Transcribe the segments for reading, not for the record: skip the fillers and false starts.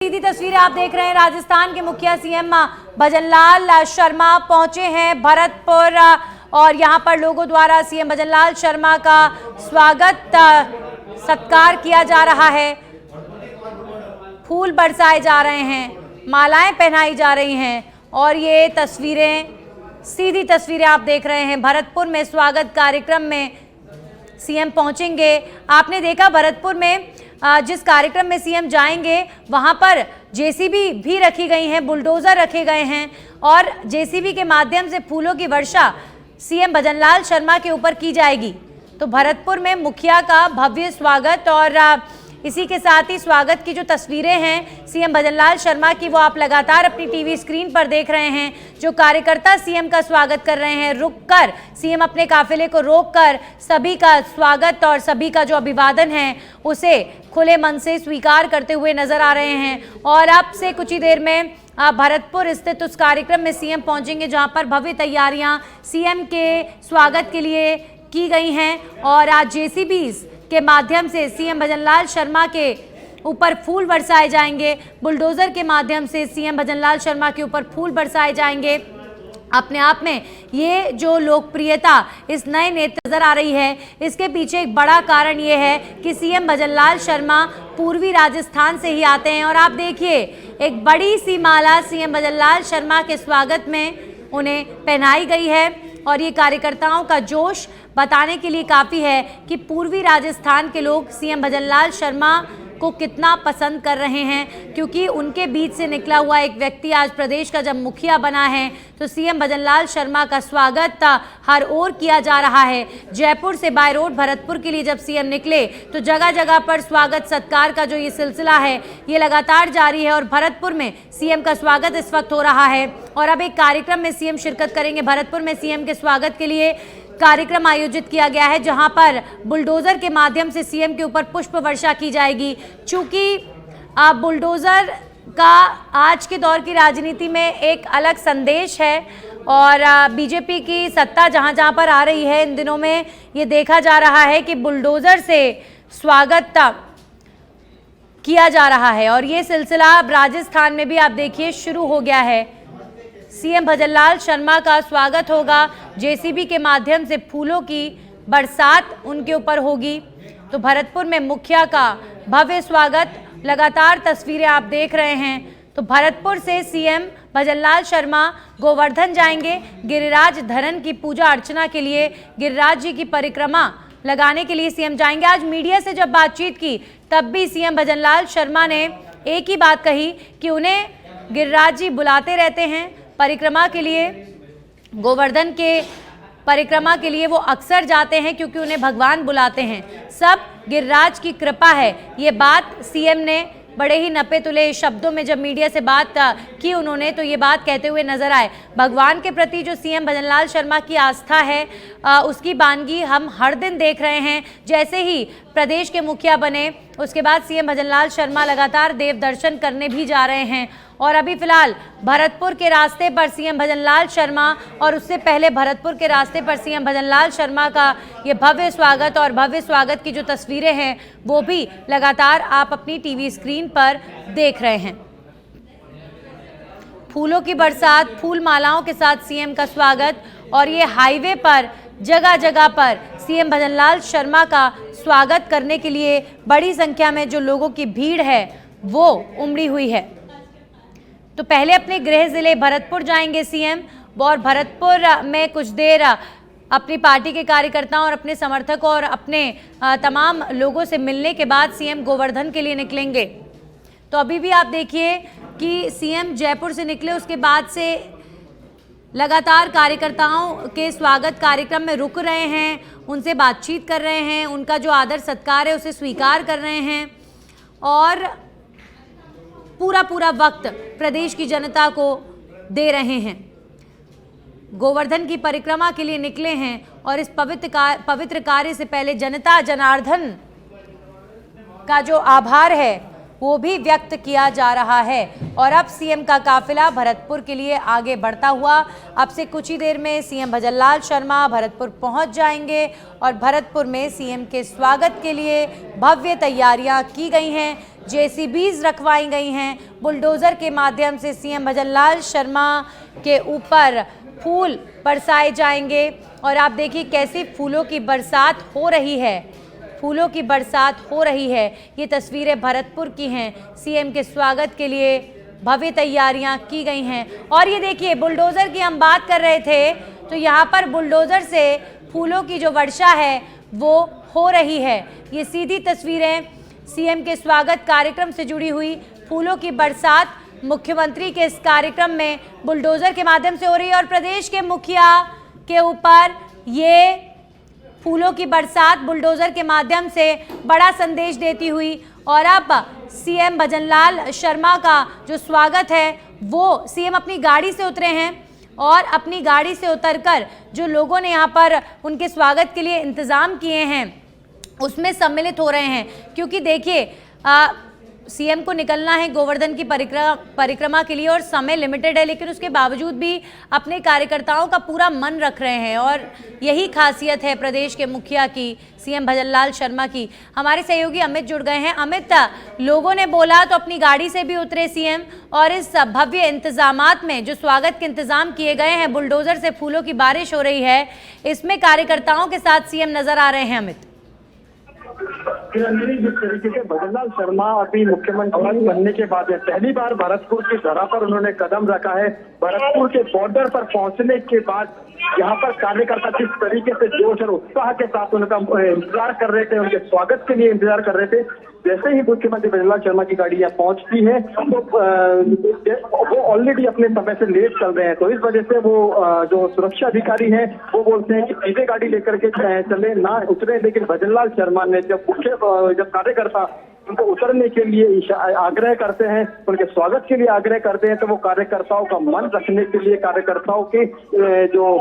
सीधी तस्वीरें आप देख रहे हैं। राजस्थान के मुखिया सीएम भजनलाल शर्मा पहुंचे हैं भरतपुर और यहां पर लोगों द्वारा सीएम भजनलाल शर्मा का स्वागत सत्कार किया जा रहा है। फूल बरसाए जा रहे हैं, मालाएं पहनाई जा रही हैं और ये तस्वीरें, सीधी तस्वीरें आप देख रहे हैं। भरतपुर में स्वागत कार्यक्रम में सीएम पहुंचेंगे। आपने देखा भरतपुर में जिस कार्यक्रम में सीएम जाएंगे वहां पर जेसीबी भी रखी गई हैं, बुलडोजर रखे गए हैं और जेसीबी के माध्यम से फूलों की वर्षा सीएम भजनलाल शर्मा के ऊपर की जाएगी। तो भरतपुर में मुखिया का भव्य स्वागत और इसी के साथ ही स्वागत की जो तस्वीरें हैं सीएम भजनलाल शर्मा की, वो आप लगातार अपनी टीवी स्क्रीन पर देख रहे हैं। जो कार्यकर्ता सीएम का स्वागत कर रहे हैं, रुककर सीएम अपने काफिले को रोककर सभी का स्वागत और सभी का जो अभिवादन है उसे खुले मन से स्वीकार करते हुए नजर आ रहे हैं। और अब से कुछ ही देर में भरतपुर स्थित उस कार्यक्रम में सीएम पहुंचेंगे जहां पर भव्य तैयारियां सीएम के स्वागत के लिए की गई हैं और आज जेसीबीज के माध्यम से सीएम भजनलाल शर्मा के ऊपर फूल बरसाए जाएंगे। बुलडोजर के माध्यम से सीएम भजनलाल शर्मा के ऊपर फूल बरसाए जाएंगे। अपने आप में ये जो लोकप्रियता इस नए नेता नजर आ रही है, इसके पीछे एक बड़ा कारण ये है कि सीएम भजनलाल शर्मा पूर्वी राजस्थान से ही आते हैं। और आप देखिए एक बड़ी सी माला सीएम भजनलाल शर्मा के स्वागत में उन्हें पहनाई गई है और ये कार्यकर्ताओं का जोश बताने के लिए काफ़ी है कि पूर्वी राजस्थान के लोग सीएम भजनलाल शर्मा को कितना पसंद कर रहे हैं, क्योंकि उनके बीच से निकला हुआ एक व्यक्ति आज प्रदेश का जब मुखिया बना है तो सीएम भजनलाल शर्मा का स्वागत हर ओर किया जा रहा है। जयपुर से बाय रोड भरतपुर के लिए जब सीएम निकले तो जगह जगह पर स्वागत सत्कार का जो ये सिलसिला है ये लगातार जारी है और भरतपुर में सीएम का स्वागत इस वक्त हो रहा है। और अब एक कार्यक्रम में सीएम शिरकत करेंगे। भरतपुर में सीएम के स्वागत के लिए कार्यक्रम आयोजित किया गया है जहां पर बुलडोजर के माध्यम से सीएम के ऊपर पुष्प वर्षा की जाएगी। चूंकि बुलडोजर का आज के दौर की राजनीति में एक अलग संदेश है और बीजेपी की सत्ता जहां जहां पर आ रही है इन दिनों में ये देखा जा रहा है कि बुलडोजर से स्वागत किया जा रहा है और ये सिलसिला अब राजस्थान में भी आप देखिए शुरू हो गया है। सीएम भजनलाल शर्मा का स्वागत होगा, जेसीबी के माध्यम से फूलों की बरसात उनके ऊपर होगी। तो भरतपुर में मुखिया का भव्य स्वागत, लगातार तस्वीरें आप देख रहे हैं। तो भरतपुर से सीएम भजनलाल शर्मा गोवर्धन जाएंगे, गिरिराज धरन की पूजा अर्चना के लिए, गिरिराज जी की परिक्रमा लगाने के लिए सीएम जाएंगे। आज मीडिया से जब बातचीत की तब भी सीएम भजनलाल शर्मा ने एक ही बात कही कि उन्हें गिरिराज जी बुलाते रहते हैं परिक्रमा के लिए, गोवर्धन के परिक्रमा के लिए वो अक्सर जाते हैं क्योंकि उन्हें भगवान बुलाते हैं। सब गिरिराज की कृपा है। ये बात सीएम ने बड़े ही नपे तुले शब्दों में जब मीडिया से बात की उन्होंने तो ये बात कहते हुए नजर आए। भगवान के प्रति जो सीएम भजनलाल शर्मा की आस्था है उसकी बानगी हम हर दिन देख रहे हैं। जैसे ही प्रदेश के मुखिया बने उसके बाद सीएम भजनलाल शर्मा लगातार देव दर्शन करने भी जा रहे हैं और अभी फिलहाल भरतपुर के रास्ते पर सीएम भजनलाल शर्मा और उससे पहले भरतपुर के रास्ते पर सीएम भजनलाल शर्मा का ये भव्य स्वागत और भव्य स्वागत की जो तस्वीरें हैं वो भी लगातार आप अपनी टीवी स्क्रीन पर देख रहे हैं। फूलों की बरसात, फूल मालाओं के साथ सीएम का स्वागत और ये हाईवे पर जगह जगह पर सीएम भजनलाल शर्मा का स्वागत करने के लिए बड़ी संख्या में जो लोगों की भीड़ है वो उमड़ी हुई है। तो पहले अपने गृह जिले भरतपुर जाएंगे सीएम और भरतपुर में कुछ देर अपनी पार्टी के कार्यकर्ताओं और अपने समर्थकों और अपने तमाम लोगों से मिलने के बाद सीएम गोवर्धन के लिए निकलेंगे। तो अभी भी आप देखिए कि सीएम जयपुर से निकले, उसके बाद से लगातार कार्यकर्ताओं के स्वागत कार्यक्रम में रुक रहे हैं, उनसे बातचीत कर रहे हैं, उनका जो आदर सत्कार है उसे स्वीकार कर रहे हैं और पूरा वक्त प्रदेश की जनता को दे रहे हैं। गोवर्धन की परिक्रमा के लिए निकले हैं और इस पवित्र कार्य से पहले जनता जनार्दन का जो आभार है वो भी व्यक्त किया जा रहा है। और अब सीएम का काफिला भरतपुर के लिए आगे बढ़ता हुआ अब से कुछ ही देर में सीएम भजनलाल शर्मा भरतपुर पहुंच जाएंगे और भरतपुर में सीएम के स्वागत के लिए भव्य तैयारियां की गई हैं। जेसीबीज रखवाई गई हैं। बुलडोज़र के माध्यम से सीएम भजनलाल शर्मा के ऊपर फूल बरसाए जाएंगे और आप देखिए कैसी फूलों की बरसात हो रही है, फूलों की बरसात हो रही है। ये तस्वीरें भरतपुर की हैं। सीएम के स्वागत के लिए भव्य तैयारियां की गई हैं और ये देखिए बुलडोज़र की हम बात कर रहे थे तो यहाँ पर बुलडोज़र से फूलों की जो वर्षा है वो हो रही है। ये सीधी तस्वीरें सीएम के स्वागत कार्यक्रम से जुड़ी हुई, फूलों की बरसात मुख्यमंत्री के इस कार्यक्रम में बुलडोज़र के माध्यम से हो रही है और प्रदेश के मुखिया के ऊपर ये फूलों की बरसात बुलडोज़र के माध्यम से बड़ा संदेश देती हुई। और अब सीएम भजनलाल शर्मा का जो स्वागत है वो सीएम अपनी गाड़ी से उतरे हैं और अपनी गाड़ी से उतरकर जो लोगों ने यहाँ पर उनके स्वागत के लिए इंतज़ाम किए हैं उसमें सम्मिलित हो रहे हैं। क्योंकि देखिए सीएम को निकलना है गोवर्धन की परिक्रमा के लिए और समय लिमिटेड है, लेकिन उसके बावजूद भी अपने कार्यकर्ताओं का पूरा मन रख रहे हैं और यही खासियत है प्रदेश के मुखिया की, सीएम भजनलाल शर्मा की। हमारे सहयोगी अमित जुड़ गए हैं। अमित, लोगों ने बोला तो अपनी गाड़ी से भी उतरे सीएम और इस भव्य इंतजामात में जो स्वागत के इंतजाम किए गए हैं, बुलडोज़र से फूलों की बारिश हो रही है, इसमें कार्यकर्ताओं के साथ सीएम नजर आ रहे हैं। अमित, जिस तरीके से भजनलाल शर्मा अभी मुख्यमंत्री बनने के बाद पहली बार भरतपुर की धरा पर उन्होंने कदम रखा है। भरतपुर के बॉर्डर पर पहुंचने के बाद यहाँ पर कार्यकर्ता किस तरीके से जोश और उत्साह के साथ उनका इंतजार कर रहे थे, उनके स्वागत के लिए इंतजार कर रहे थे। जैसे ही मुख्यमंत्री भजनलाल शर्मा की गाड़ी यहाँ पहुंचती है तो वो ऑलरेडी अपने समय से लेट चल रहे हैं, तो इस वजह से वो जो सुरक्षा अधिकारी हैं वो बोलते हैं कि सीधे गाड़ी लेकर के चले, ना उतरे। लेकिन भजनलाल शर्मा ने जब कार्यकर्ता उनको उतरने के लिए आग्रह करते हैं, उनके स्वागत के लिए आग्रह करते हैं, तो वो कार्यकर्ताओं का मन रखने के लिए, कार्यकर्ताओं की जो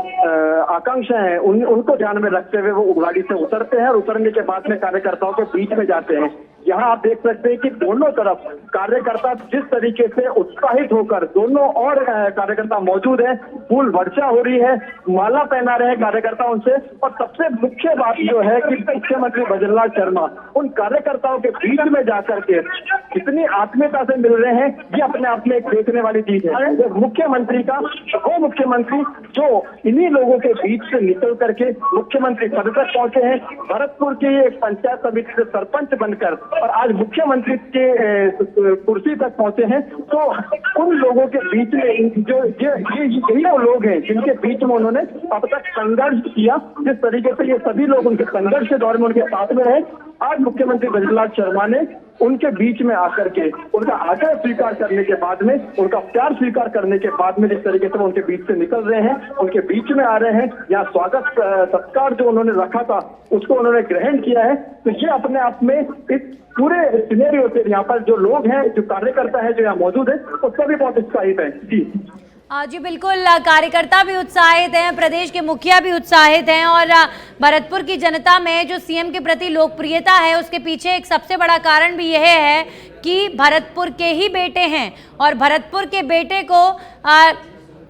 आकांक्षा है उनको ध्यान में रखते हुए वो गाड़ी से उतरते हैं और उतरने के बाद में कार्यकर्ताओं के बीच में जाते हैं। यहाँ आप देख सकते हैं कि दोनों तरफ कार्यकर्ता जिस तरीके से उत्साहित होकर दोनों और कार्यकर्ता मौजूद हैं, फूल वर्षा हो रही है, माला पहना रहे हैं कार्यकर्ता उनसे। और सबसे मुख्य बात जो है कि मुख्यमंत्री भजनलाल शर्मा उन कार्यकर्ताओं के बीच में जाकर के कितनी आत्मीयता से मिल रहे हैं, ये अपने आप में एक देखने वाली चीज है। मुख्यमंत्री का वो मुख्यमंत्री जो इन्हीं लोगों के बीच से निकल करके मुख्यमंत्री पद तक पहुंचे हैं, भरतपुर की एक पंचायत समिति से सरपंच बनकर और आज मुख्यमंत्री के कुर्सी तक पहुंचे हैं। तो उन लोगों के बीच में जो यही वो लोग हैं जिनके बीच में उन्होंने अब तक संघर्ष किया, जिस तरीके से ये सभी लोग उनके संघर्ष के दौर में उनके साथ में रहे, आज मुख्यमंत्री भजनलाल शर्मा ने उनके बीच में आकर के उनका आग्रह स्वीकार करने के बाद में, उनका प्यार स्वीकार करने के बाद में जिस तरीके से वो उनके बीच से निकल रहे हैं, उनके बीच में आ रहे हैं, यहाँ स्वागत सत्कार जो उन्होंने रखा था उसको उन्होंने ग्रहण किया है। तो ये अपने आप में इस पूरे सिनेरियो से यहाँ पर जो लोग हैं, जो कार्यकर्ता है जो यहाँ मौजूद है, उसका भी बहुत उत्साहित है। जी बिल्कुल, कार्यकर्ता भी उत्साहित हैं, प्रदेश के मुखिया भी उत्साहित हैं और भरतपुर की जनता में जो सीएम के प्रति लोकप्रियता है उसके पीछे एक सबसे बड़ा कारण भी यह है कि भरतपुर के ही बेटे हैं और भरतपुर के बेटे को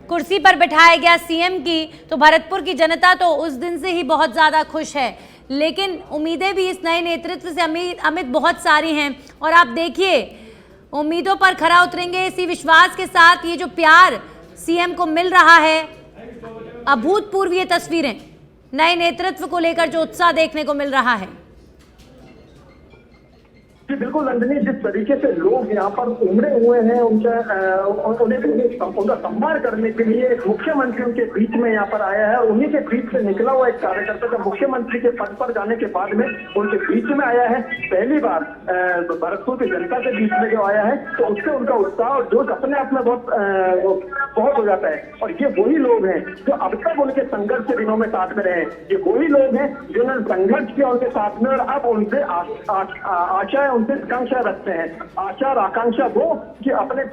कुर्सी पर बैठाया गया सीएम की, तो भरतपुर की जनता तो उस दिन से ही बहुत ज़्यादा खुश है। लेकिन उम्मीदें भी इस नए नेतृत्व से अमित बहुत सारी हैं और आप देखिए उम्मीदों पर खरा उतरेंगे इसी विश्वास के साथ। ये जो प्यार सीएम को मिल रहा है, अभूतपूर्व ये तस्वीरें, नए नेतृत्व को लेकर जो उत्साह देखने को मिल रहा है। जी बिल्कुल नंदिनी, जिस तरीके से लोग यहाँ पर उमड़े हुए हैं उनका सम्मान करने के लिए एक मुख्यमंत्री उनके बीच में यहाँ पर आया है और उन्हीं के बीच से निकला हुआ एक कार्यकर्ता जब मुख्यमंत्री के पद पर जाने के बाद में उनके बीच में आया है, पहली बार भरतपुर की जनता के बीच में जो आया है, तो उससे उनका उत्साह और जोश अपने आप में बहुत हो जाता है। और ये वही लोग हैं जो अब तक उनके संघर्ष के दिनों में साथ में रहे, ये वही लोग हैं जिन्होंने संघर्ष किया उनके साथ में और अब उनसे आशा उनसे आकांक्षा रखते हैं। आशा और आकांक्षा वो कि अपने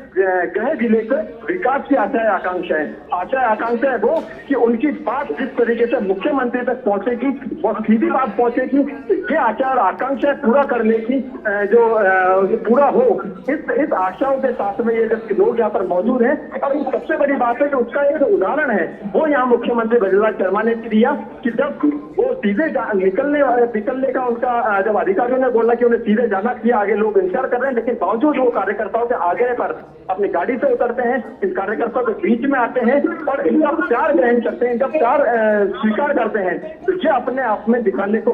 गृह जिले के विकास की आशा है, आकांक्षा है। आशा आकांक्षा है वो कि उनकी बात जिस तरीके से मुख्यमंत्री तक पहुंचेगी, बहुत सीधी बात पहुंचेगी, ये आशा और आकांक्षा पूरा करने की जो पूरा हो, इस आशाओं के साथ में ये जब लोग यहाँ पर मौजूद हैं। और सबसे बड़ी बात है कि उसका एक उदाहरण है वो यहाँ मुख्यमंत्री भजनलाल शर्मा ने दिया कि जब वो सीधे निकलने का उनका जब अधिकारियों ने बोला कि उन्हें सीधे जाना किए, आगे लोग इंतजार कर रहे हैं, लेकिन बावजूद वो कार्यकर्ताओं के आगे पर अपनी गाड़ी से उतरते हैं, इन कार्यकर्ताओं के बीच में आते हैं और इनका प्यार ग्रहण करते हैं। जब प्यार स्वीकार करते हैं तो ये अपने आप में दिखाने को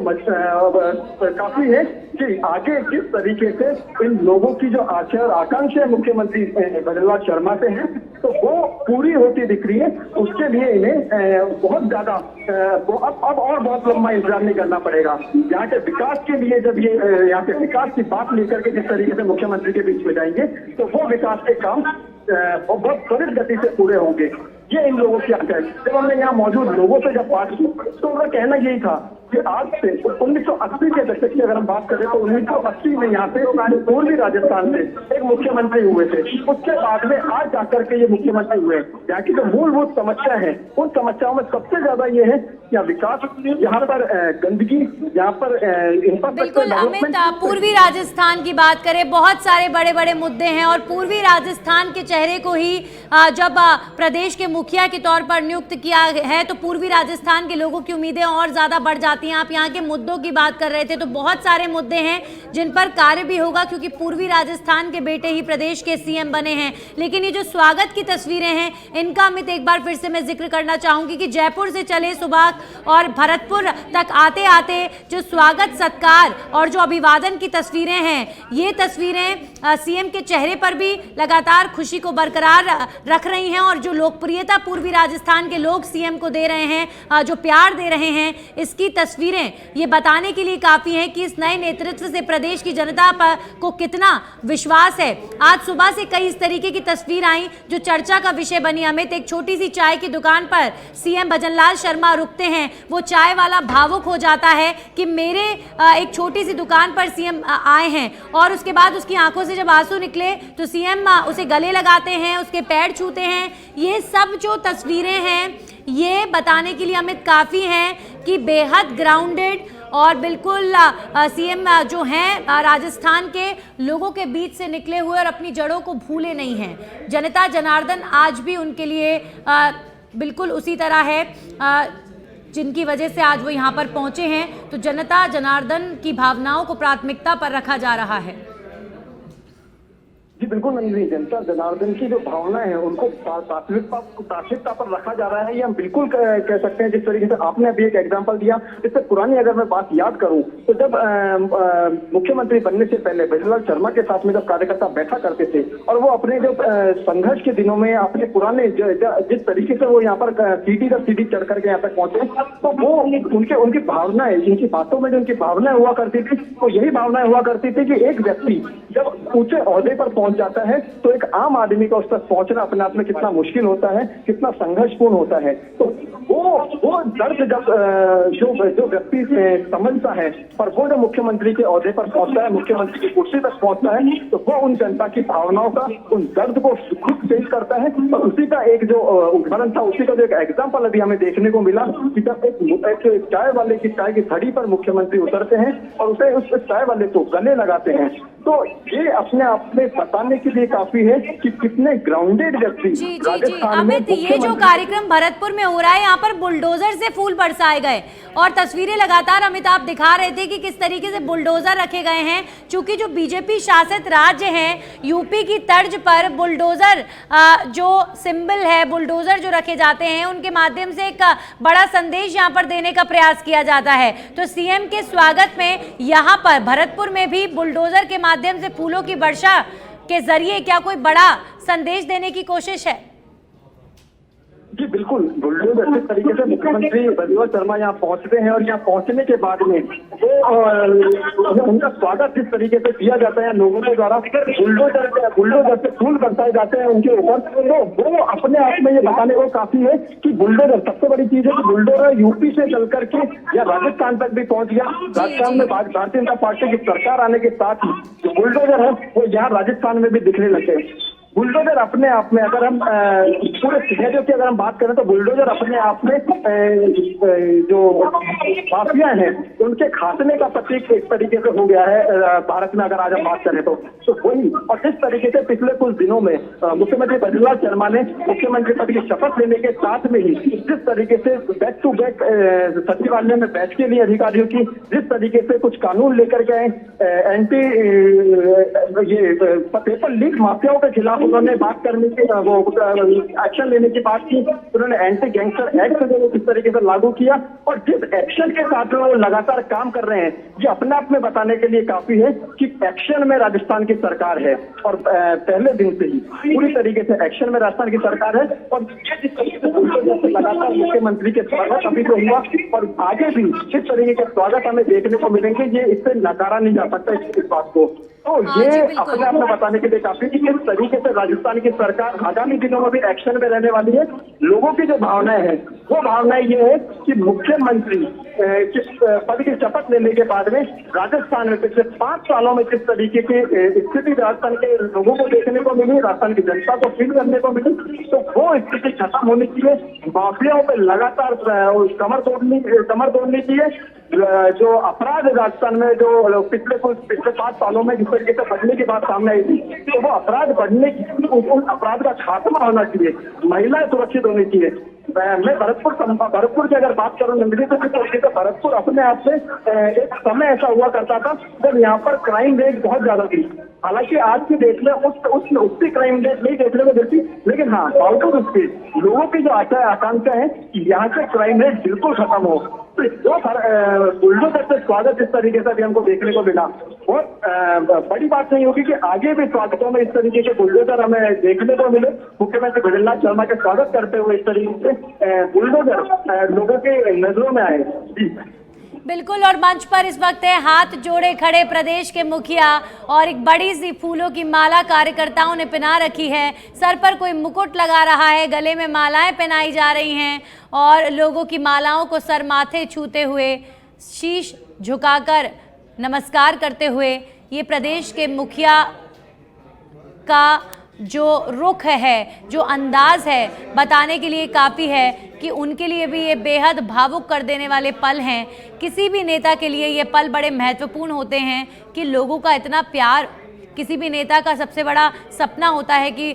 काफी है कि आगे किस तरीके से इन लोगों की जो आशा और आकांक्षा मुख्यमंत्री भजनलाल शर्मा से है, तो वो पूरी होती दिख रही है। उसके लिए इन्हें बहुत ज्यादा अब और बहुत लंबा इंतजार नहीं करना पड़ेगा। यहाँ के विकास के लिए जब ये यहाँ के विकास की बात लेकर के जिस तरीके से मुख्यमंत्री के बीच में जाएंगे, तो वो विकास के काम बहुत त्वरित गति से पूरे होंगे। ये इन लोगों की आशा है। जब हमने यहाँ मौजूद लोगों से जब बात की तो उनका कहना यही था कि आज से 1980 के दशक की अगर हम बात करें तो 1980 में यहाँ पे पूर्वी राजस्थान से एक मुख्यमंत्री हुए थे। उसके बाद में आज जाकर के ये मुख्यमंत्री हुए। यहाँ की जो मूलभूत समस्या है, उन समस्याओं में सबसे ज्यादा ये है कि विकास, यहाँ पर गंदगी, यहाँ पर बिल्कुल अमित, पूर्वी राजस्थान की बात करें, बहुत सारे बड़े बड़े मुद्दे हैं और पूर्वी राजस्थान के चेहरे को ही जब प्रदेश के मुखिया के तौर पर नियुक्त किया है तो पूर्वी राजस्थान के लोगों की उम्मीदें और ज्यादा बढ़ जाती हैं। आप यहाँ के मुद्दों की बात कर रहे थे, तो बहुत सारे मुद्दे हैं जिन पर कार्य भी होगा, क्योंकि पूर्वी राजस्थान के बेटे ही प्रदेश के सीएम बने हैं। लेकिन ये जो स्वागत की तस्वीरें हैं, इनका अमित एक बार फिर से मैं जिक्र करना चाहूंगी कि जयपुर से चले सुभाष और भरतपुर तक आते आते जो स्वागत, सत्कार और जो अभिवादन की तस्वीरें हैं, ये तस्वीरें सीएम के चेहरे पर भी लगातार खुशी को बरकरार रख रही हैं और जो लोकप्रियता पूर्वी राजस्थान के लोग सीएम को दे रहे हैं, जो प्यार दे रहे हैं, इसकी तस्वीरें ये बताने के लिए काफी हैं कि इस नए नेतृत्व से प्रदेश की जनता पर को कितना विश्वास है। आज सुबह से कई इस तरीके की तस्वीर आई जो चर्चा का विषय बनी। अमित, एक छोटी सी चाय की दुकान पर सीएम भजनलाल शर्मा रुकते हैं, वो चाय वाला भावुक हो जाता है कि मेरे एक छोटी सी दुकान पर सीएम आए हैं, और उसके बाद उसकी आंखों से जब आंसू निकले तो सीएम उसे गले लगाते हैं, उसके पैर छूते हैं। ये सब जो तस्वीरें हैं ये बताने के लिए अमित काफ़ी हैं कि बेहद ग्राउंडेड और बिल्कुल सीएम जो हैं राजस्थान के लोगों के बीच से निकले हुए और अपनी जड़ों को भूले नहीं हैं। जनता जनार्दन आज भी उनके लिए बिल्कुल उसी तरह है जिनकी वजह से आज वो यहाँ पर पहुँचे हैं। तो जनता जनार्दन की भावनाओं को प्राथमिकता पर रखा जा रहा है। जी बिल्कुल नंदिनी, जनता जनार्दन की जो भावना है उनको प्राथमिकता पर रखा जा रहा है, ये हम बिल्कुल कह सकते हैं। जिस तरीके से आपने अभी एक एग्जांपल दिया, इससे पुरानी अगर मैं बात याद करूं तो जब मुख्यमंत्री बनने से पहले भजनलाल शर्मा के साथ में जब कार्यकर्ता बैठा करते थे और वो अपने जो संघर्ष के दिनों में अपने पुराने जिस तरीके से वो यहाँ पर सीढ़ी दर सीढ़ी चढ़ करके यहाँ तक पहुंचे, तो वो उनकी भावनाएं, इनकी बातों में जो उनकी भावनाएं हुआ करती थी, तो यही भावनाएं हुआ करती थी कि एक व्यक्ति जब ऊंचे ओहदे पर पहुंच जाता है तो एक आम आदमी का उस तक पहुंचना अपने आप में कितना मुश्किल होता है, कितना संघर्षपूर्ण होता है। तो वो दर्द जब जो व्यक्ति समझता है और वो जब मुख्यमंत्री के ओहदे पर पहुंचता है, मुख्यमंत्री की कुर्सी तक पहुंचता है, तो वो उन जनता की भावनाओं का, उन दर्द को खुद पेश करता है। और उसी का एक जो उदाहरण था, उसी का जो एक एग्जाम्पल अभी हमें देखने को मिला कि जब एक चाय वाले की चाय की घड़ी पर मुख्यमंत्री उतरते हैं और उसे उस चाय वाले को गले लगाते हैं, तो ये अपने आप में बताने के लिए काफी है कि कितने ग्राउंडेड व्यक्ति राजस्थान में। अमित, ये जो कार्यक्रम भरतपुर में हो रहा है, यहाँ पर बुलडोजर से फूल बरसाए गए और तस्वीरें लगातार अमित आप दिखा रहे थे कि किस तरीके से बुलडोजर रखे गए हैं। चूंकि जो बीजेपी शासित राज्य हैं, यूपी की तर्ज पर बुलडोजर जो सिंबल है, बुलडोजर जो रखे जाते हैं, उनके माध्यम से एक बड़ा संदेश यहाँ पर देने का प्रयास किया जाता है। तो सीएम के स्वागत में यहाँ पर भरतपुर में भी बुलडोजर के माध्यम से फूलों की वर्षा के जरिए क्या कोई बड़ा संदेश देने की कोशिश है? जी बिल्कुल, बुलडोजर जिस तरीके से मुख्यमंत्री भजनलाल शर्मा यहाँ पहुंचते हैं और यहाँ पहुंचने के बाद में वो उनका स्वागत जिस तरीके से किया जाता है लोगों के द्वारा, बुलडोजर से फूल बरसाए जाते हैं उनके ऊपर, तो वो अपने आप में ये बताने को काफी है कि बुलडोजर, सबसे बड़ी चीज है कि बुलडोजर यूपी से चल करके या राजस्थान तक भी पहुंच गया। राजस्थान में भारतीय जनता पार्टी की सरकार आने के साथ ही जो बुलडोजर है वो यहाँ राजस्थान में भी दिखने लगे। बुलडोजर अपने आप में, अगर हम पूरे सिनेरियो की अगर हम बात करें तो बुलडोजर अपने आप में जो माफिया हैं उनके खात्मे का प्रतीक एक तरीके से हो गया है भारत में, अगर आज हम बात करें तो वही। और जिस तरीके से पिछले कुछ दिनों में मुख्यमंत्री भजनलाल शर्मा ने मुख्यमंत्री पद की शपथ लेने के साथ में ही जिस तरीके से बैक टू बैक सचिवालय में बैठ के लिए अधिकारियों की जिस तरीके से कुछ कानून लेकर के एंटी ये पेपर लीक माफियाओं के खिलाफ उन्होंने बात करने की वो एक्शन लेने की बात की, उन्होंने एंटी गैंगस्टर एक्ट जो किस तरीके से लागू किया और जिस एक्शन के साथ वो लगातार काम कर रहे हैं, ये अपने आप में बताने के लिए काफी है कि एक्शन में राजस्थान की सरकार है। और पहले दिन से ही पूरी तरीके से एक्शन में राजस्थान की सरकार है। और जिस तरीके से लगातार मुख्यमंत्री के स्वागत अभी तो हुआ और आगे भी जिस तरीके के स्वागत हमें देखने को मिलेंगे, ये इससे नकारा नहीं जा सकता इस बात को। तो ये अपने आप में बताने के लिए काफी कि किस तरीके से राजस्थान की सरकार आगामी दिनों में भी एक्शन में रहने वाली है। लोगों की जो भावनाएं हैं वो भावनाएं ये है कि मुख्यमंत्री पद की शपथ लेने के बाद में राजस्थान में पिछले 5 सालों में जिस तरीके की स्थिति राजस्थान के लोगों को देखने को मिली, राजस्थान की जनता को फील करने को मिली, तो वो स्थिति खत्म होनी चाहिए। माफियाओं पर लगातार कमर तोड़नी चाहिए। जो अपराध राजस्थान में जो पिछले 5 सालों में जिस तरीके से बढ़ने की बात सामने आई थी, तो वो अपराध बढ़ने की उन अपराध का खात्मा होना चाहिए, महिलाएं सुरक्षित होनी चाहिए। मैं भरतपुर की अगर बात करूं नंदिनी, तो भरतपुर अपने आप में एक समय ऐसा हुआ करता था जब यहाँ पर क्राइम रेट बहुत ज्यादा थी। हालांकि आज की डेट में उतनी क्राइम रेट नहीं देखने को मिलती, लेकिन हाँ बावजूद उसके लोगों की जो आकांक्षा है कि यहाँ से क्राइम रेट बिल्कुल खत्म हो, तो जो बुलडोजर से स्वागत इस तरीके से भी हमको देखने को मिला। और बड़ी बात नहीं होगी कि आगे भी स्वागतों में इस तरीके के बुलडोजर हमें देखने को मिले। मुख्यमंत्री भजनलाल शर्मा के स्वागत करते हुए इस तरीके से बुलडोजर लोगों के नजरों में आए। बिल्कुल। और मंच पर इस वक्त है हाथ जोड़े खड़े प्रदेश के मुखिया और एक बड़ी सी फूलों की माला कार्यकर्ताओं ने पहना रखी है। सर पर कोई मुकुट लगा रहा है, गले में मालाएं पहनाई जा रही हैं और लोगों की मालाओं को सर माथे छूते हुए, शीश झुकाकर नमस्कार करते हुए ये प्रदेश के मुखिया का जो रुख है, जो अंदाज है, बताने के लिए काफ़ी है कि उनके लिए भी ये बेहद भावुक कर देने वाले पल हैं। किसी भी नेता के लिए ये पल बड़े महत्वपूर्ण होते हैं कि लोगों का इतना प्यार, किसी भी नेता का सबसे बड़ा सपना होता है कि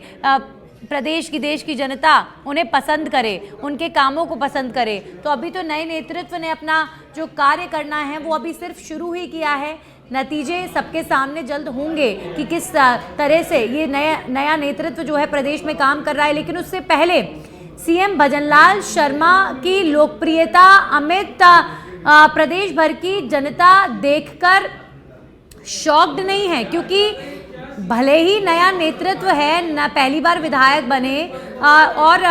प्रदेश की, देश की जनता उन्हें पसंद करे, उनके कामों को पसंद करे। तो अभी तो नए नेतृत्व ने अपना जो कार्य करना है वो अभी सिर्फ शुरू ही किया है। नतीजे सबके सामने जल्द होंगे कि किस तरह से ये नया नेतृत्व जो है प्रदेश में काम कर रहा है। लेकिन उससे पहले सीएम भजनलाल शर्मा की लोकप्रियता अमित प्रदेश भर की जनता देखकर शॉक्ड नहीं है, क्योंकि भले ही नया नेतृत्व है, न पहली बार विधायक बने और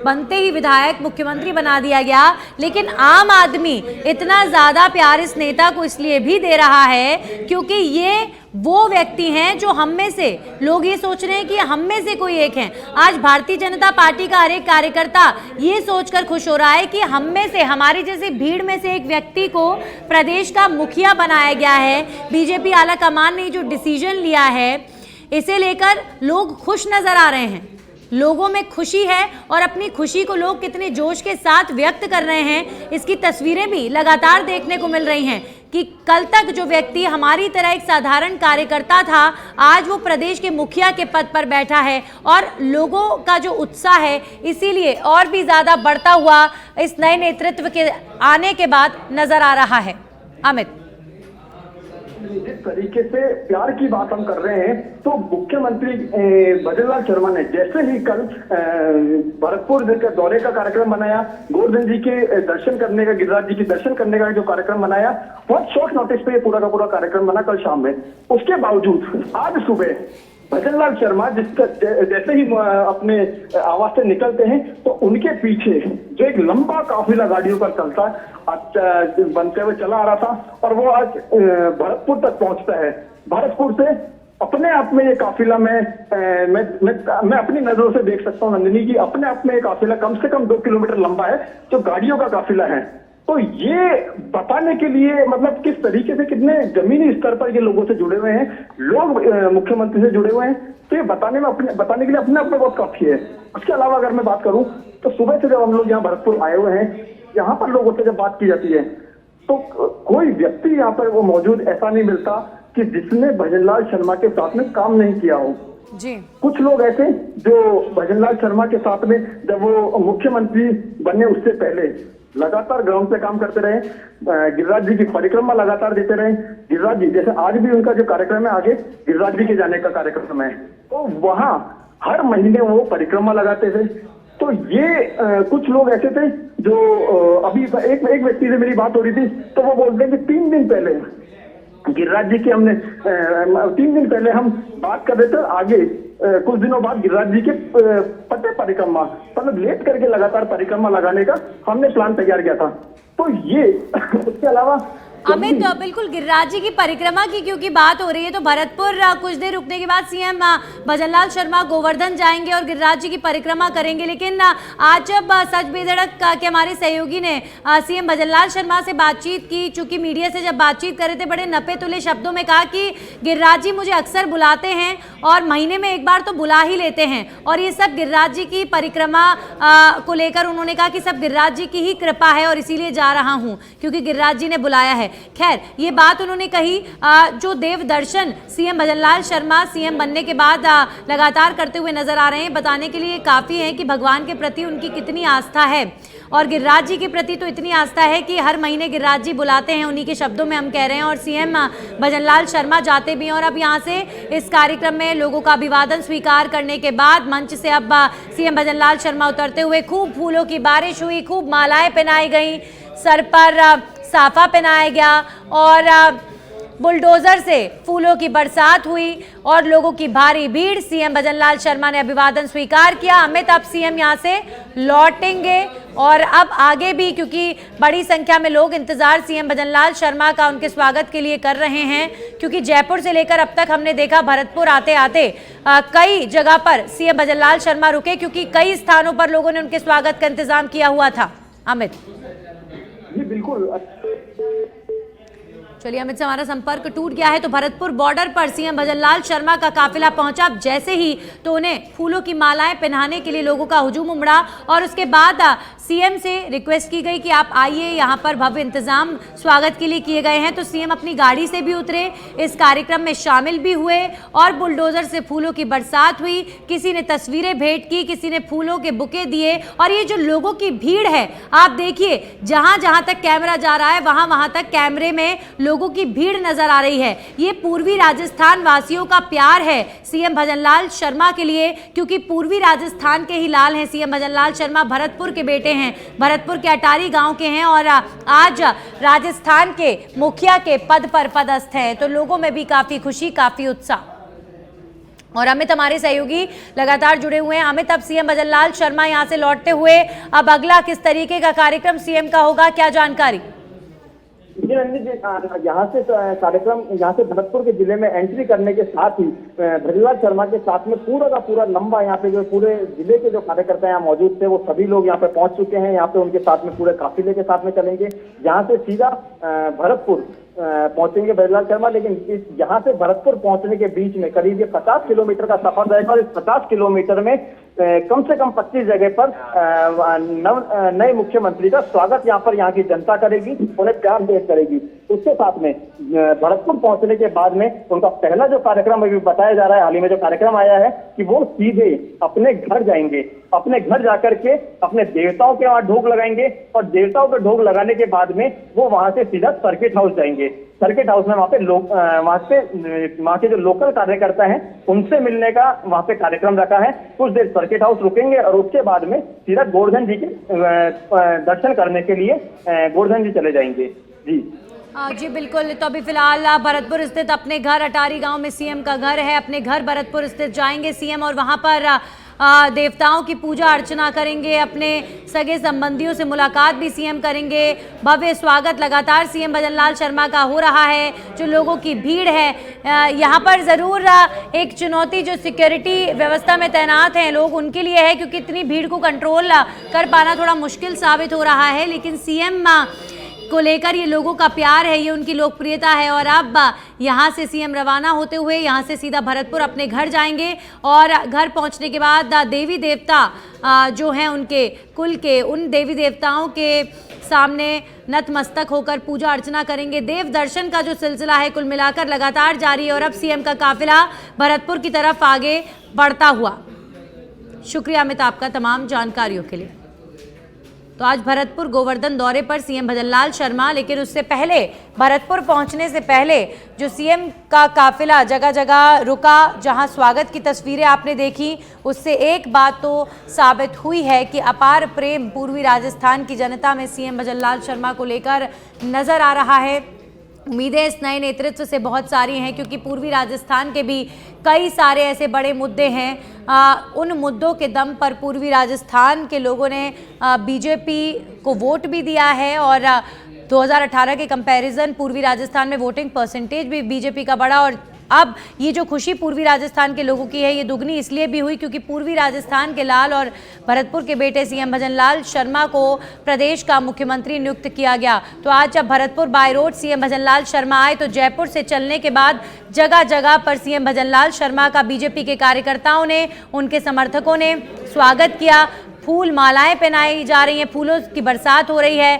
बनते ही विधायक मुख्यमंत्री बना दिया गया, लेकिन आम आदमी इतना ज़्यादा प्यार इस नेता को इसलिए भी दे रहा है क्योंकि ये वो व्यक्ति हैं जो हम में से, लोग ये सोच रहे हैं कि हम में से कोई एक हैं। आज भारतीय जनता पार्टी का हर एक कार्यकर्ता ये सोचकर खुश हो रहा है कि हम में से, हमारी जैसी भीड़ में से एक व्यक्ति को प्रदेश का मुखिया बनाया गया है। बीजेपी आला कमान ने जो डिसीजन लिया है, इसे लेकर लोग खुश नजर आ रहे हैं। लोगों में खुशी है और अपनी खुशी को लोग कितने जोश के साथ व्यक्त कर रहे हैं, इसकी तस्वीरें भी लगातार देखने को मिल रही हैं कि कल तक जो व्यक्ति हमारी तरह एक साधारण कार्यकर्ता था, आज वो प्रदेश के मुखिया के पद पर बैठा है और लोगों का जो उत्साह है इसीलिए और भी ज़्यादा बढ़ता हुआ इस नए नेतृत्व के आने के बाद नजर आ रहा है। अमित, जिस तरीके से प्यार की बात हम कर रहे हैं, तो मुख्यमंत्री भजनलाल शर्मा ने जैसे ही कल भरतपुर के दौरे का कार्यक्रम बनाया, गोवर्धन जी के दर्शन करने का, गिरिराज जी के दर्शन करने का जो कार्यक्रम बनाया, बहुत शॉर्ट नोटिस पे पूरा का पूरा कार्यक्रम बना कल शाम में। उसके बावजूद आज सुबह भजनलाल शर्मा जैसे ही अपने आवास से निकलते हैं तो उनके पीछे जो एक लंबा काफिला गाड़ियों का चलता बनते हुए चला आ रहा था और वो आज भरतपुर तक पहुंचता है। भरतपुर से अपने आप में ये काफिला मैं अपनी नजरों से देख सकता हूँ नंदिनी की, अपने आप में ये काफिला कम से कम 2 किलोमीटर लंबा है, जो गाड़ियों का काफिला है। तो ये बताने के लिए मतलब किस तरीके से कितने जमीनी स्तर पर ये लोगों से जुड़े हुए हैं, लोग मुख्यमंत्री से जुड़े हुए हैं, तो ये बताने के लिए अपने आप में बहुत काफी है। उसके अलावा अगर मैं बात करूं तो सुबह से जब हम लोग यहाँ भरतपुर आए हुए हैं, यहाँ पर लोगों से जब बात की जाती है तो कोई व्यक्ति यहाँ पर वो मौजूद ऐसा नहीं मिलता कि जिसने भजनलाल शर्मा के साथ में काम नहीं किया हो जी। कुछ लोग ऐसे जो भजनलाल शर्मा के साथ में जब वो मुख्यमंत्री बने उससे पहले लगातार ग्राउंड पे काम करते रहे, गिरिराज जी की परिक्रमा लगातार देते रहे। गिरिराज जी जैसे आज भी उनका जो कार्यक्रम है आगे गिरिराज जी के जाने का कार्यक्रम है, तो वहां हर महीने वो परिक्रमा लगाते थे। तो ये कुछ लोग ऐसे थे जो अभी एक व्यक्ति से मेरी बात हो रही थी तो वो बोलते हैं कि 3 दिन पहले गिरिराज जी की हमने 3 दिन पहले हम बात कर रहे थे, आगे कुछ दिनों बाद गिरिराज जी के पटे परिक्रमा मतलब लेट करके लगातार परिक्रमा लगाने का हमने प्लान तैयार किया था। तो ये उसके अलावा अमित, बिल्कुल गिरिराज जी की परिक्रमा की क्योंकि बात हो रही है तो भरतपुर कुछ देर रुकने के बाद सीएम भजनलाल शर्मा गोवर्धन जाएंगे और गिरिराज जी की परिक्रमा करेंगे। लेकिन आज जब सच बेधड़क के हमारे सहयोगी ने सीएम भजनलाल शर्मा से बातचीत की, चूंकि मीडिया से जब बातचीत कर रहे थे बड़े नपे तुले शब्दों में कहा कि गिरिराज जी मुझे अक्सर बुलाते हैं और महीने में एक बार तो बुला ही लेते हैं, और ये सब गिरिराज जी की परिक्रमा को लेकर उन्होंने कहा कि सब गिरिराज जी की ही कृपा है और इसीलिए जा रहा हूँ क्योंकि गिरिराज जी ने बुलाया है। खैर, ये बात उन्होंने कही जो देव दर्शन सीएम भजनलाल शर्मा सीएम बनने के बाद लगातार करते हुए नजर आ रहे हैं, बताने के लिए काफ़ी है कि भगवान के प्रति उनकी कितनी आस्था है। और गिरिराज जी के प्रति तो इतनी आस्था है कि हर महीने गिरिराज जी बुलाते हैं, उन्हीं के शब्दों में हम कह रहे हैं, और सीएम भजनलाल शर्मा जाते भी हैं। और अब यहाँ से इस कार्यक्रम में लोगों का अभिवादन स्वीकार करने के बाद मंच से अब सीएम भजनलाल शर्मा उतरते हुए खूब फूलों की बारिश हुई, खूब मालाएं पहनाई गई, सर पर साफा पहनाया गया और बुलडोजर से फूलों की बरसात हुई और लोगों की भारी भीड़। सीएम भजनलाल शर्मा ने अभिवादन स्वीकार किया। अमित, अब सीएम यहां से लौटेंगे और अब आगे भी क्योंकि बड़ी संख्या में लोग इंतजार सीएम भजनलाल शर्मा का उनके स्वागत के लिए कर रहे हैं, क्योंकि जयपुर से लेकर अब तक हमने देखा भरतपुर आते आते कई जगह पर सीएम भजनलाल शर्मा रुके क्योंकि कई स्थानों पर लोगों ने उनके स्वागत का इंतजाम किया हुआ था। अमित जी बिल्कुल। चलिए, अमित से हमारा संपर्क टूट गया है। तो भरतपुर बॉर्डर पर सीएम भजनलाल शर्मा का काफिला पहुंचा, जैसे ही तो उन्हें फूलों की मालाएं पहनाने के लिए लोगों का हुजूम उमड़ा और उसके बाद सीएम से रिक्वेस्ट की गई कि आप आइए, यहाँ पर भव्य इंतजाम स्वागत के लिए किए गए हैं। तो सीएम अपनी गाड़ी से भी उतरे, इस कार्यक्रम में शामिल भी हुए और बुलडोजर से फूलों की बरसात हुई। किसी ने तस्वीरें भेंट की, किसी ने फूलों के बुके दिए और ये जो लोगों की भीड़ है, आप देखिए जहां जहां तक कैमरा जा रहा है वहां वहां तक कैमरे में लोगों की भीड़ नजर आ रही है। ये पूर्वी राजस्थान वासियों का प्यार है सीएम भजनलाल शर्मा के लिए, क्योंकि पूर्वी राजस्थान के ही लाल हैं सीएम भजनलाल शर्मा। भरतपुर के बेटे हैं, भरतपुर के अटारी गांव के हैं और आज राजस्थान के मुखिया के पद पर पदस्थ हैं। तो लोगों में भी काफी खुशी, काफी उत्साह। और अमित हमारे सहयोगी लगातार जुड़े हुए हैं। अमित, अब सीएम भजनलाल शर्मा यहां से लौटते हुए अब अगला किस तरीके का कार्यक्रम सीएम का होगा, क्या जानकारी? जी रंजित जी, यहाँ से कार्यक्रम यहाँ से भरतपुर के जिले में एंट्री करने के साथ ही भजनलाल शर्मा के साथ में पूरा का पूरा लंबा यहाँ पे जो पूरे जिले के जो कार्यकर्ता यहाँ मौजूद थे वो सभी लोग यहाँ पे पहुंच चुके हैं। यहाँ पे उनके साथ में पूरे काफिले के साथ में चलेंगे। यहाँ से सीधा भरतपुर पहुंचेंगे भजनलाल शर्मा, लेकिन इस यहाँ से भरतपुर पहुंचने के बीच में करीब ये 50 किलोमीटर का सफर रहेगा और इस 50 किलोमीटर में कम से कम 25 जगह पर नए मुख्यमंत्री का स्वागत यहाँ की जनता करेगी, उन्हें प्यार पेश करेगी। उसके साथ में भरतपुर पहुंचने के बाद में उनका पहला जो कार्यक्रम अभी बताया जा रहा है, हाल ही में जो कार्यक्रम आया है कि वो सीधे अपने घर जाएंगे। अपने घर जाकर के अपने देवताओं के वहां ढोक लगाएंगे और देवताओं के ढोक लगाने के बाद में वो वहां से सीधा सर्किट हाउस जाएंगे। सर्किट हाउस में वहां के जो लोकल कार्यकर्ता हैं उनसे मिलने का वहां पे कार्यक्रम रखा है। कुछ देर सर्किट हाउस रुकेंगे और उसके बाद में सीधा गोवर्धन जी के दर्शन करने के लिए गोवर्धन जी चले जाएंगे। जी बिल्कुल। तो अभी फिलहाल भरतपुर स्थित अपने घर अटारी गांव में सीएम का घर है, अपने घर भरतपुर स्थित जाएंगे सीएम और वहां पर देवताओं की पूजा अर्चना करेंगे, अपने सगे संबंधियों से मुलाकात भी सीएम करेंगे। भव्य स्वागत लगातार सीएम भजनलाल शर्मा का हो रहा है। जो लोगों की भीड़ है यहाँ पर ज़रूर एक चुनौती जो सिक्योरिटी व्यवस्था में तैनात हैं लोग, उनके लिए है, क्योंकि इतनी भीड़ को कंट्रोल कर पाना थोड़ा मुश्किल साबित हो रहा है। लेकिन सीएम को लेकर ये लोगों का प्यार है, ये उनकी लोकप्रियता है। और अब यहाँ से सीएम रवाना होते हुए यहाँ से सीधा भरतपुर अपने घर जाएंगे और घर पहुँचने के बाद देवी देवता जो हैं उनके कुल के, उन देवी देवताओं के सामने नतमस्तक होकर पूजा अर्चना करेंगे। देव दर्शन का जो सिलसिला है कुल मिलाकर लगातार जारी है और अब सीएम का काफिला भरतपुर की तरफ आगे बढ़ता हुआ। शुक्रिया अमित आपका तमाम जानकारियों के लिए। तो आज भरतपुर गोवर्धन दौरे पर सीएम भजनलाल शर्मा, लेकिन उससे पहले भरतपुर पहुंचने से पहले जो सीएम का काफिला जगह जगह रुका, जहां स्वागत की तस्वीरें आपने देखी, उससे एक बात तो साबित हुई है कि अपार प्रेम पूर्वी राजस्थान की जनता में सीएम भजनलाल शर्मा को लेकर नजर आ रहा है। उम्मीदें इस नए नेतृत्व से बहुत सारी हैं क्योंकि पूर्वी राजस्थान के भी कई सारे ऐसे बड़े मुद्दे हैं। उन मुद्दों के दम पर पूर्वी राजस्थान के लोगों ने बीजेपी को वोट भी दिया है और 2018 के कंपैरिजन पूर्वी राजस्थान में वोटिंग परसेंटेज भी बीजेपी का बढ़ा। और अब ये जो खुशी पूर्वी राजस्थान के लोगों की है ये दुगनी इसलिए भी हुई क्योंकि पूर्वी राजस्थान के लाल और भरतपुर के बेटे सीएम भजनलाल शर्मा को प्रदेश का मुख्यमंत्री नियुक्त किया गया। तो आज जब Bharatpur by road CM Bhajanlal Sharma आए तो जयपुर से चलने के बाद जगह जगह पर सीएम भजनलाल शर्मा का बीजेपी के कार्यकर्ताओं ने, उनके समर्थकों ने स्वागत किया। फूल मालाएं पहनाई जा रही हैं, फूलों की बरसात हो रही है